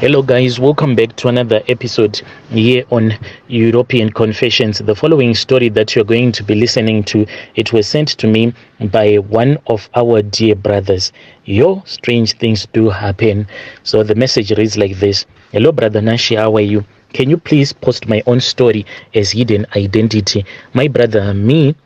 Hello, guys. Welcome back to another episode here on European Confessions. The following story that you're going to be listening to, it was sent to me by one of our dear brothers. Your strange things do happen. So the message reads like this. Hello, Brother Nashi. How are you? Can you please post my own story as hidden identity? My brother, me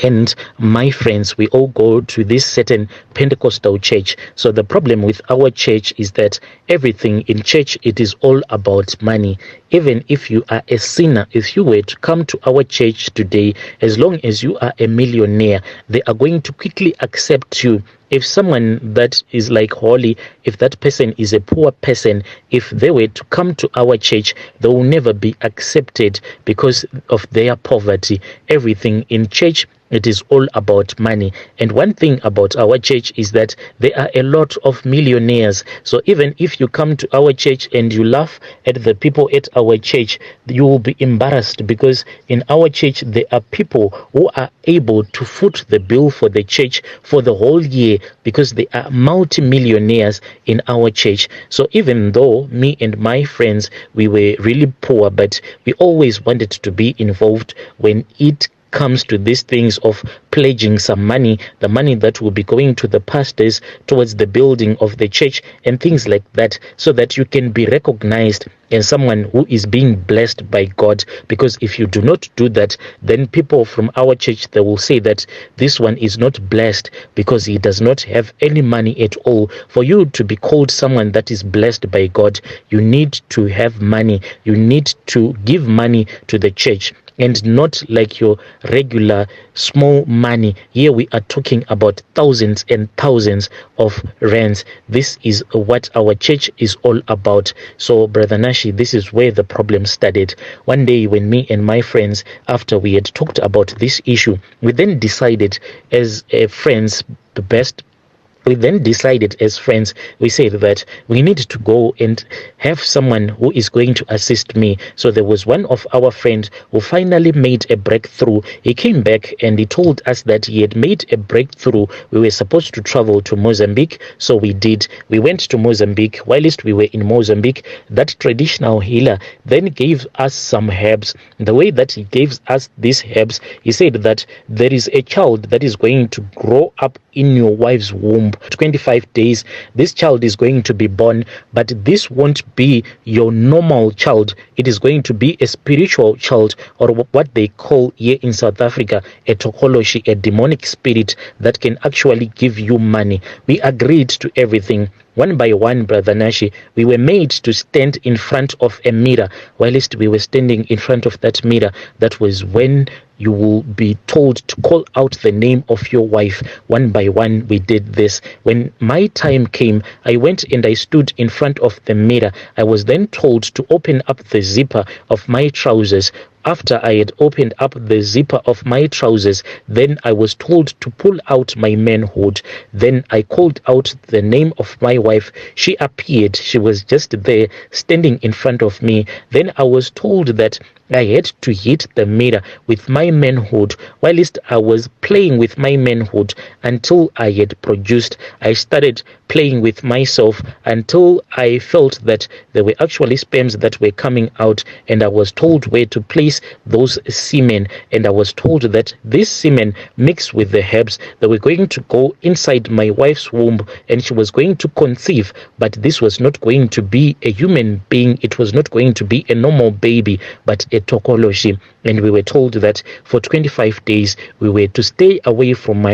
and my friends, we all go to this certain Pentecostal church. So the problem with our church is that everything in church, it is all about money. Even if you are a sinner, if you were to come to our church today, as long as you are a millionaire, they are going to quickly accept you. If someone that is like holy, if that person is a poor person, if they were to come to our church, they will never be accepted because of their poverty. Everything in church, it is all about money. And one thing about our church is that there are a lot of millionaires. So even if you come to our church and you laugh at the people at our church, you will be embarrassed because in our church, there are people who are able to foot the bill for the church for the whole year because they are multi-millionaires in our church. So even though me and my friends, we were really poor, but we always wanted to be involved when it comes to these things of pledging some money, the money that will be going to the pastors towards the building of the church and things like that, so that you can be recognized as someone who is being blessed by God. Because if you do not do that, then people from our church, they will say that this one is not blessed because he does not have any money at all. For you to be called someone that is blessed by God, you need to have money. You need to give money to the church, and not like your regular small money. Here we are talking about thousands and thousands of rands. This is what our church is all about. So Brother Nashi, this is where the problem started. One day when me and my friends, after we had talked about this issue, we then decided as friends, we then decided as friends, we said that we need to go and have someone who is going to assist me. So there was one of our friends who finally made a breakthrough. He came back and he told us that he had made a breakthrough. We were supposed to travel to Mozambique, so we did. We went to Mozambique. Whilst we were in Mozambique, that traditional healer then gave us some herbs. The way that he gave us these herbs, he said that there is a child that is going to grow up in your wife's womb. 25 days, this child is going to be born, but this won't be your normal child. It is going to be a spiritual child, or what they call here in South Africa a tokoloshi, a demonic spirit that can actually give you money. We agreed to everything. One by one, Brother Nashi, we were made to stand in front of a mirror. Whilst we were standing in front of that mirror, that was when you will be told to call out the name of your wife. One by one, we did this. When my time came, I went and I stood in front of the mirror. I was then told to open up the zipper of my trousers. After I had opened up the zipper of my trousers, then I was told to pull out my manhood. Then I called out the name of my wife. She appeared. She was just there, standing in front of me. Then I was told that I had to hit the mirror with my manhood. Whilst I was playing with my manhood until I had produced, I started playing with myself until I felt that there were actually sperms that were coming out, and I was told where to place those semen, and I was told that this semen mixed with the herbs, they were going to go inside my wife's womb and she was going to conceive. But this was not going to be a human being. It was not going to be a normal baby, but a tokoloshi. And we were told that for 25 days we were to stay away from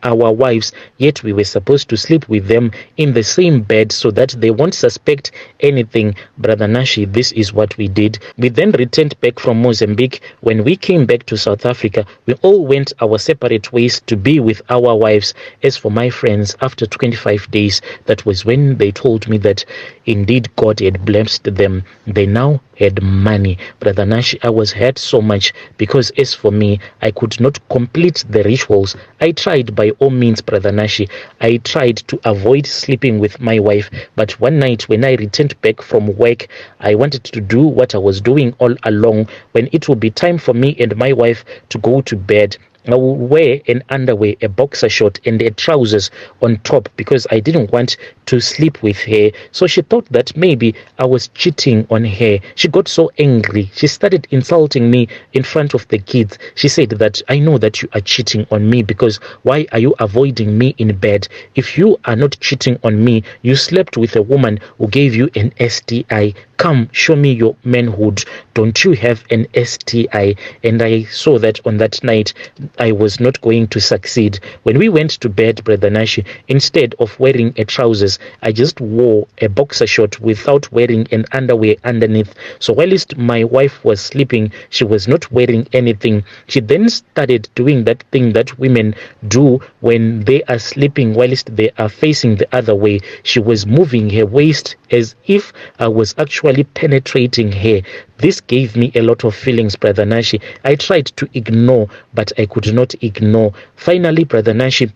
our wives, yet we were supposed to sleep with them in the same bed so that they won't suspect anything. Brother Nashi, this is what we did. We then returned back from Mozambique. When we came back to South Africa, we all went our separate ways to be with our wives. As for my friends, after 25 days, that was when they told me that indeed God had blessed them. They now had money. Brother Nashi, I was hurt so much because as for me, I could not complete the rituals. I tried by all means, Brother Nashi. I tried to avoid sleeping with my wife, but one night when I returned back from work, I wanted to do what I was doing all along. When it would be time for me and my wife to go to bed, I will wear an underwear, a boxer short, and a trousers on top because I didn't want to sleep with her. So she thought that maybe I was cheating on her. She got so angry. She started insulting me in front of the kids. She said that I know that you are cheating on me because why are you avoiding me in bed? If you are not cheating on me, you slept with a woman who gave you an STI. Come, show me your manhood. Don't you have an STI? And I saw that on that night I was not going to succeed. When we went to bed, Brother Nashi, instead of wearing a trousers, I just wore a boxer short without wearing an underwear underneath. So whilst my wife was sleeping, she was not wearing anything. She then started doing that thing that women do when they are sleeping whilst they are facing the other way. She was moving her waist as if I was actually penetrating her. This gave me a lot of feelings, Brother Nashi. I tried to ignore, but I could not ignore. Finally, Brother Nashi,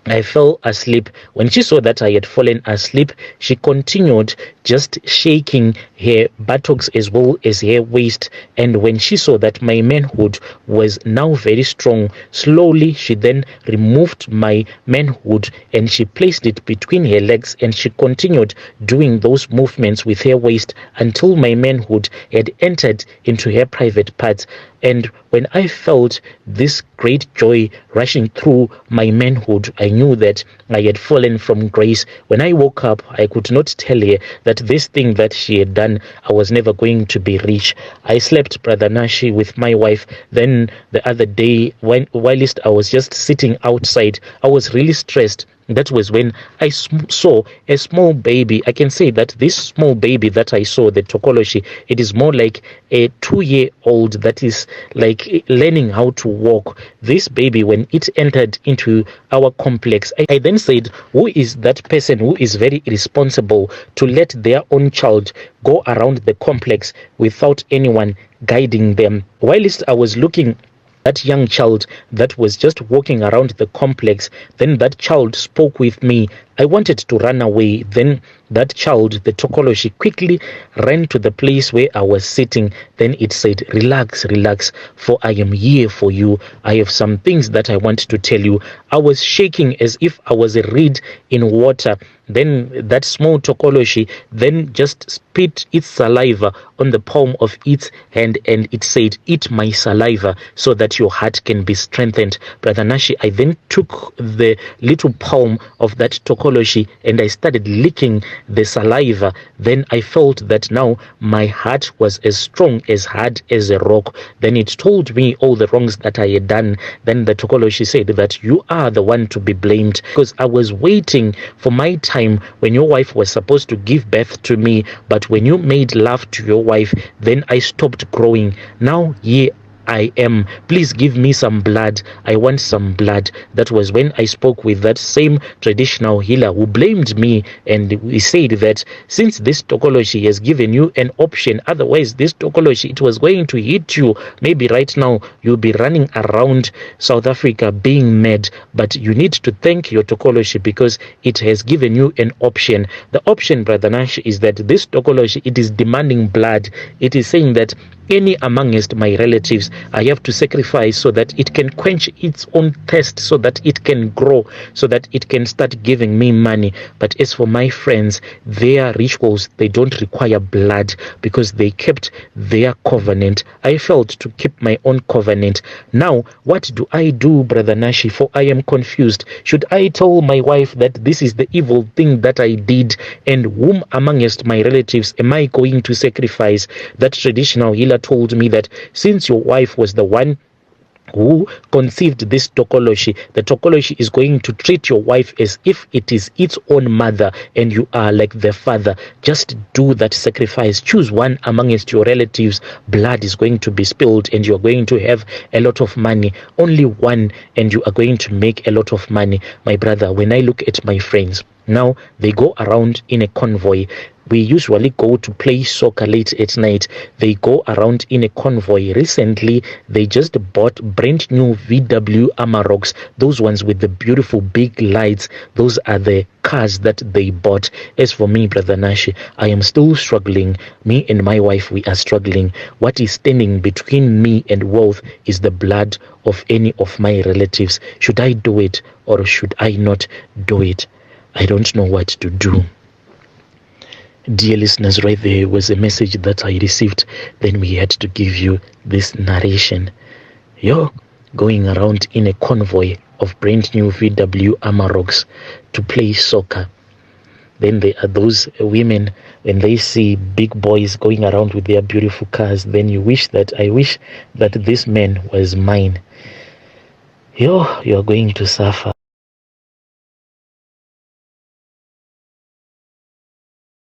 I fell asleep. When she saw that I had fallen asleep, she continued just shaking her buttocks as well as her waist. And when she saw that my manhood was now very strong, slowly she then removed my manhood and she placed it between her legs, and she continued doing those movements with her waist until my manhood had entered into her private parts. And when I felt this great joy rushing through my manhood, I knew that I had fallen from grace. When I woke up, I could not tell her that this thing that she had done, I was never going to be rich. I slept, Brother Nashi, with my wife. Then the other day, whilst I was just sitting outside, I was really stressed. That was when I saw a small baby. I can say that this small baby that I saw, the Tokoloshi, it is more like a 2-year-old that is like learning how to walk. This baby, when it entered into our complex, I then said, who is that person who is very irresponsible to let their own child go around the complex without anyone guiding them? Whilst I was looking that young child that was just walking around the complex, then that child spoke with me. I wanted to run away. Then that child, the Tokoloshi, quickly ran to the place where I was sitting. Then it said, relax, relax, for I am here for you. I have some things that I want to tell you. I was shaking as if I was a reed in water. Then that small Tokoloshi then just spit its saliva on the palm of its hand, and it said, eat my saliva so that your heart can be strengthened. Brother Nashi, I then took the little palm of that Tokoloshi and I started licking the saliva. Then I felt that now my heart was as strong, as hard as a rock. Then it told me all the wrongs that I had done. Then the Tokoloshi said that you are the one to be blamed, because I was waiting for my time when your wife was supposed to give birth to me, but when you made love to your wife, then I stopped growing. Now here I am. Please give me some blood. I want some blood. That was when I spoke with that same traditional healer who blamed me, and he said that since this Tokoloshi has given you an option, otherwise this Tokoloshi, it was going to hit you. Maybe right now you'll be running around South Africa being mad, but you need to thank your Tokoloshi because it has given you an option. The option, Brother Nash, is that this Tokoloshi, it is demanding blood. It is saying that any amongst my relatives I have to sacrifice so that it can quench its own thirst, so that it can grow, so that it can start giving me money. But as for my friends, their rituals, they don't require blood because they kept their covenant. I felt to keep my own covenant. Now, what do I do, Brother Nashi? For I am confused. Should I tell my wife that this is the evil thing that I did, and whom amongst my relatives am I going to sacrifice? That traditional healer told me that since your wife was the one who conceived this Tokoloshi, the Tokoloshi is going to treat your wife as if it is its own mother and you are like the father. Just do that sacrifice. Choose one amongst your relatives. Blood is going to be spilled and you are going to have a lot of money. Only one and you are going to make a lot of money. My brother, when I look at my friends, Now they go around in a convoy. We usually go to play soccer late at night. They go around in a convoy. Recently, they just bought brand new VW Amaroks, those ones with the beautiful big lights. Those are the cars that they bought. As for me, Brother Nashi, I am still struggling. Me and my wife, we are struggling. What is standing between me and wealth is the blood of any of my relatives. Should I do it or should I not do it? I don't know what to do. Dear listeners, right there was a message that I received. Then we had to give you this narration. You're going around in a convoy of brand new VW Amaroks to play soccer. Then there are those women, when they see big boys going around with their beautiful cars, then I wish that this man was mine. You're going to suffer.